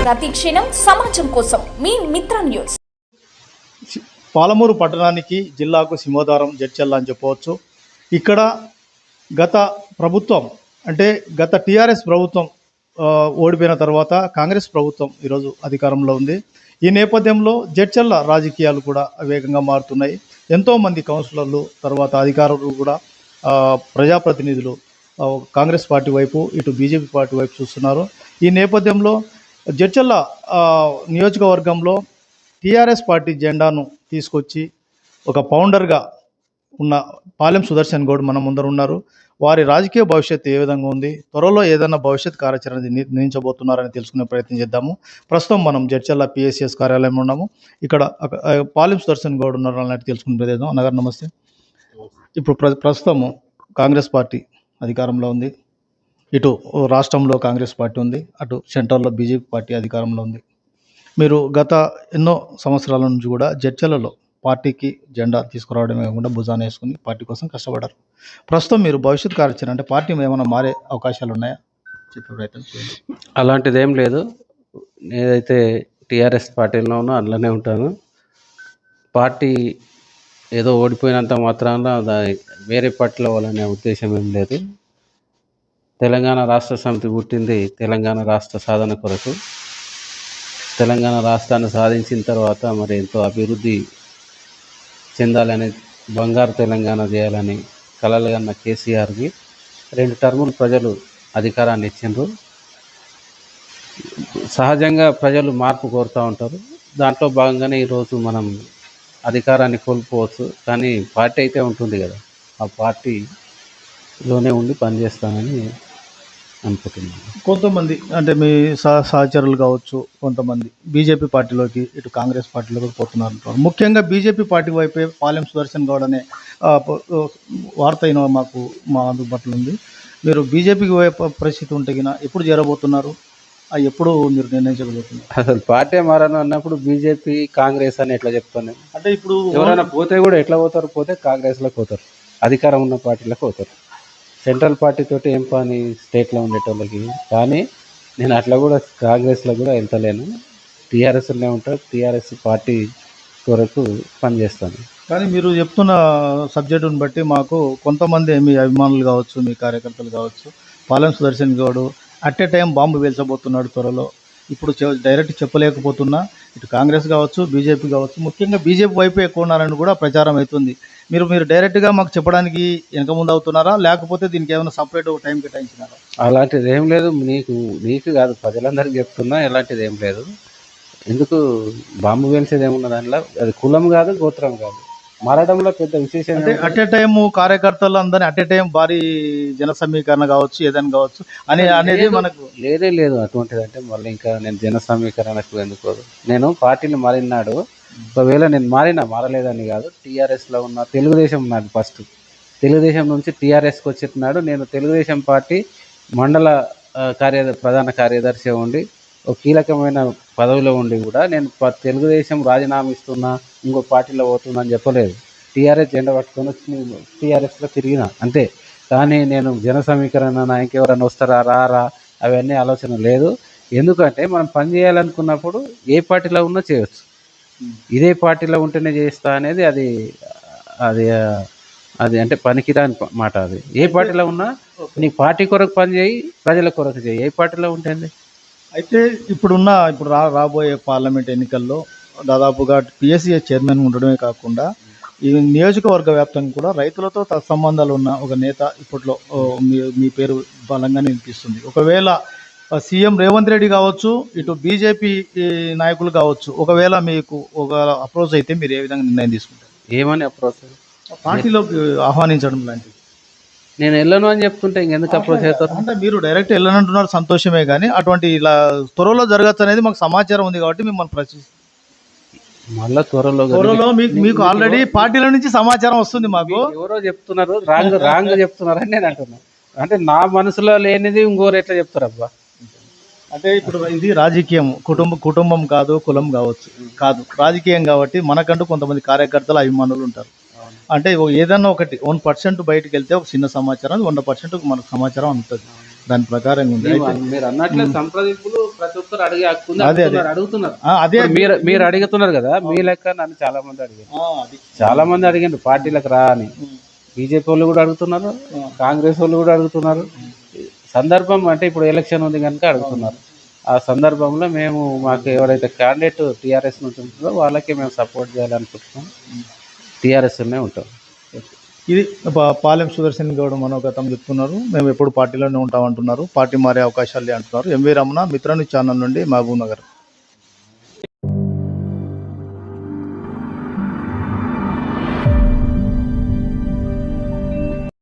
ప్రతి క్షణం సమాజం కోసం మీ మిత్ర న్యూస్. పాలమూరు పట్టణానికి జిల్లాకు సింహద్వారం జడ్చర్ల అని చెప్పవచ్చు. ఇక్కడ గత ప్రభుత్వం అంటే గత టీఆర్ఎస్ ప్రభుత్వం ఓడిపోయిన తర్వాత కాంగ్రెస్ ప్రభుత్వం ఈరోజు అధికారంలో ఉంది. ఈ నేపథ్యంలో జడ్చర్ల రాజకీయాలు కూడా వేగంగా మారుతున్నాయి. ఎంతోమంది కౌన్సిలర్లు తర్వాత అధికారులు కూడా ప్రజాప్రతినిధులు కాంగ్రెస్ పార్టీ వైపు ఇటు బీజేపీ పార్టీ వైపు చూస్తున్నారు. ఈ నేపథ్యంలో జడ్చర్ల నియోజకవర్గంలో టీఆర్ఎస్ పార్టీ జెండాను తీసుకొచ్చి ఒక ఫౌండర్గా ఉన్న పాలెం సుదర్శన్ గౌడ్ మన ముందర ఉన్నారు. వారి రాజకీయ భవిష్యత్తు ఏ విధంగా ఉంది, త్వరలో ఏదైనా భవిష్యత్ కార్యాచరణ నిర్ణయించబోతున్నారని తెలుసుకునే ప్రయత్నం చేద్దాము. ప్రస్తుతం మనం జడ్చర్ల పిఎస్సిఎస్ కార్యాలయంలో ఉన్నాము. ఇక్కడ పాలెం సుదర్శన్ గౌడ్ ఉన్నారు అన్నట్టు తెలుసుకునే ప్రయత్నం. అన్నగారు నమస్తే. ఇప్పుడు ప్రస్తుతము కాంగ్రెస్ పార్టీ అధికారంలో ఉంది. ఇటు రాష్ట్రంలో కాంగ్రెస్ పార్టీ ఉంది, అటు సెంట్రల్లో బీజేపీ పార్టీ అధికారంలో ఉంది. మీరు గత ఎన్నో సంవత్సరాల నుంచి కూడా జడ్చర్లలో పార్టీకి జెండా తీసుకురావడమే కాకుండా భుజాన వేసుకుని పార్టీ కోసం కష్టపడ్డారు. ప్రస్తుతం మీరు భవిష్యత్ కార్యాచరణ అంటే పార్టీ ఏమైనా మారే అవకాశాలు ఉన్నాయా చెప్పే ప్రయత్నం చేయండి. అలాంటిది ఏం లేదు. నేనైతే టీఆర్ఎస్ పార్టీలో ఉన్నా, అందులోనే ఉంటాను. పార్టీ ఏదో ఓడిపోయినంత మాత్రాన వేరే పార్టీలో వాళ్ళనే ఉద్దేశం ఏం లేదు. తెలంగాణ రాష్ట్ర సమితి పుట్టింది తెలంగాణ రాష్ట్ర సాధన కొరకు. తెలంగాణ రాష్ట్రాన్ని సాధించిన తర్వాత మరి ఎంతో అభివృద్ధి చెందాలని, బంగారు తెలంగాణ చేయాలని కలలు కన్న కేసీఆర్కి 2 టర్ములు ప్రజలు అధికారాన్ని ఇచ్చిండ్రు. సహజంగా ప్రజలు మార్పు కోరుతూ ఉంటారు. దాంట్లో భాగంగానే ఈరోజు మనం అధికారాన్ని కోల్పోవచ్చు, కానీ పార్టీ అయితే ఉంటుంది కదా, ఆ పార్టీలోనే ఉండి పనిచేస్తానని అనుకుంటున్నాను. కొంతమంది అంటే మీ సహచరులు కావచ్చు, కొంతమంది బీజేపీ పార్టీలోకి ఇటు కాంగ్రెస్ పార్టీలోకి పోతున్నారు. ముఖ్యంగా బీజేపీ పార్టీ వైపే పాలెం సుదర్శన్ గౌడ్ అనే వార్త అయిన మా అందుబాటులో ఉంది. మీరు బీజేపీకి పరిస్థితి ఉంటే గిన ఎప్పుడు చేరబోతున్నారు, ఎప్పుడు మీరు నిర్ణయించబోతున్నారు? అసలు పార్టీ మారను అన్నప్పుడు బీజేపీ కాంగ్రెస్ అని ఎట్లా చెప్తాను? అంటే ఇప్పుడు ఎవరైనా పోతే కూడా ఎట్లా పోతారు? పోతే కాంగ్రెస్లోకి పోతారు, అధికారం ఉన్న పార్టీలోకి పోతారు. సెంట్రల్ పార్టీ తోటి ఏం పని స్టేట్లో ఉండేటోళ్ళకి. కానీ నేను అట్లా కూడా కాంగ్రెస్లో కూడా వెళ్తలేను, టీఆర్ఎస్లోనే ఉంటాను. టీఆర్ఎస్ పార్టీ కొరకు పనిచేస్తాను. కానీ మీరు చెప్తున్న సబ్జెక్టుని బట్టి మాకు కొంతమంది మీ అభిమానులు కావచ్చు, మీ కార్యకర్తలు కావచ్చు, Palem Sudarshan Goud at a time bomb పేల్చబోతున్నాడు త్వరలో. ఇప్పుడు డైరెక్ట్ చెప్పలేకపోతున్నా, ఇటు కాంగ్రెస్ కావచ్చు, బీజేపీ కావచ్చు, ముఖ్యంగా బీజేపీ వైపు ఎక్కువ ఉన్నారని కూడా ప్రచారం అవుతుంది. మీరు డైరెక్ట్గా మాకు చెప్పడానికి వెనక ముందు అవుతున్నారా, లేకపోతే దీనికి ఏమైనా సపరేట్ టైం కేటాయించినారా? అలాంటిది ఏం లేదు. నీకు కాదు, ప్రజలందరికీ చెప్తున్నా, ఎలాంటిది ఏం లేదు. ఎందుకు బాంబు పేల్చేది ఏమున్న దానిలో? అది కులం కాదు, గోత్రం కాదు. మారడంలో పెద్ద విశేషం అంటే అట్ ఏ టైం కార్యకర్తలు అందరినీ అట్ ఏ టైం భారీ జన సమీకరణ కావచ్చు, ఏదైనా కావచ్చు అనేది మనకు లేదు అటువంటిది. అంటే మళ్ళీ ఇంకా నేను జన సమీకరణకు ఎందుకు? నేను పార్టీని మారినాడు. ఒకవేళ నేను మారలేదని కాదు, టీఆర్ఎస్లో ఉన్న తెలుగుదేశం నాడు ఫస్ట్ తెలుగుదేశం నుంచి టీఆర్ఎస్కి వచ్చినాడు. నేను తెలుగుదేశం పార్టీ మండల ప్రధాన కార్యదర్శి ఉండి ఒక కీలకమైన పదవిలో ఉండి కూడా నేను తెలుగుదేశం రాజీనామా ఇస్తున్నా, ఇంకో పార్టీలో పోతున్నా అని చెప్పలేదు. టీఆర్ఎస్ జెండా పట్టుకొని వచ్చి టీఆర్ఎస్లో తిరిగిన అంతే. కానీ నేను జన సమీకరణ ఇంకెవరైనా వస్తారా రారా అవన్నీ ఆలోచన లేదు. ఎందుకంటే మనం పని చేయాలనుకున్నప్పుడు ఏ పార్టీలో ఉన్నా చేయవచ్చు. ఇదే పార్టీలో ఉంటేనే చేస్తా అనేది అది అంటే పనికిరాని మాట. అది ఏ పార్టీలో ఉన్నా నీ పార్టీ కొరకు పని చేయి, ప్రజల కొరకు చేయి. ఏ పార్టీలో ఉంటుంది? అయితే ఇప్పుడు రాబోయే పార్లమెంట్ ఎన్నికల్లో దాదాపుగా పిఎస్సిఎస్ చైర్మన్ ఉండడమే కాకుండా ఈ నియోజకవర్గ వ్యాప్తంగా కూడా రైతులతో సంబంధాలు ఉన్న ఒక నేత ఇప్పట్లో మీ పేరు బలంగానే వినిపిస్తుంది. ఒకవేళ సీఎం రేవంత్ రెడ్డి కావచ్చు, ఇటు బీజేపీ నాయకులు కావచ్చు, ఒకవేళ మీకు ఒక అప్రోచ్ అయితే మీరు ఏ విధంగా నిర్ణయం తీసుకుంటారు? ఏమని అప్రోచ్? పార్టీలోకి ఆహ్వానించడం లాంటిది. నేను వెళ్ళను అని చెప్తుంటే ఇంకెందుకు అప్రోచ్ అవుతారు? అంటే మీరు డైరెక్ట్ వెళ్ళనంటున్నారు, సంతోషమే. కానీ అటువంటి ఇలా త్వరలో జరగచ్చు అనేది మాకు సమాచారం ఉంది కాబట్టి మిమ్మల్ని ప్రశ్నిస్తాం. మళ్ళీ త్వరలో మీకు ఆల్రెడీ పార్టీల నుంచి సమాచారం వస్తుంది. మాకు ఎవరో చెప్తున్నారు, రాంగ్ చెప్తున్నారని నేను అంటున్నాను. అంటే నా మనసులో లేనిది ఇంకోరు ఎట్లా చెప్తారు అబ్బా? అంటే ఇప్పుడు ఇది రాజకీయం, కుటుంబం కాదు, కులం కాదు, రాజకీయం కాబట్టి మనకంటూ కొంతమంది కార్యకర్తలు అభిమానులు ఉంటారు. అంటే ఏదన్నా ఒకటి 1% బయటకు వెళ్తే ఒక చిన్న సమాచారం, 100% మనకు సమాచారం ఉంటుంది. దాని ప్రకారంగా ఉంది. అయితే మీరు అన్నట్లే సంప్రదింపులు ప్రతి ఒక్కరు అడిగే హక్కు ఉంది. అదే, అడుగుతున్నారు. అదే ఇప్పుడు మీరు అడుగుతున్నారు కదా, మీ లెక్క నన్ను చాలా మంది అడిగారు. అది చాలా మంది అడిగారు పార్టీలకు రా అని. బీజేపీ వాళ్ళు కూడా అడుగుతున్నారు, కాంగ్రెస్ వాళ్ళు కూడా అడుగుతున్నారు. సందర్భం అంటే ఇప్పుడు ఎలక్షన్ ఉంది కనుక అడుగుతున్నారు. ఆ సందర్భంలో మేము మాకు ఎవరైతే క్యాండిడేట్ టీఆర్ఎస్ నుంచి ఉంటుందో వాళ్ళకే మేము సపోర్ట్ చేయాలనుకుంటున్నాం. టీఆర్ఎస్లోనే ఉంటాం. ఇది పాలెం సుదర్శన్ గౌడ్ మనోగతం చెప్తున్నారు. మేము ఎప్పుడు పార్టీలోనే ఉంటామంటున్నారు. పార్టీ మారే అవకాశాలు అంటున్నారు. ఎంవి రమణ, మిత్రాని ఛానల్ నుండి మహబూబ్ నగర్.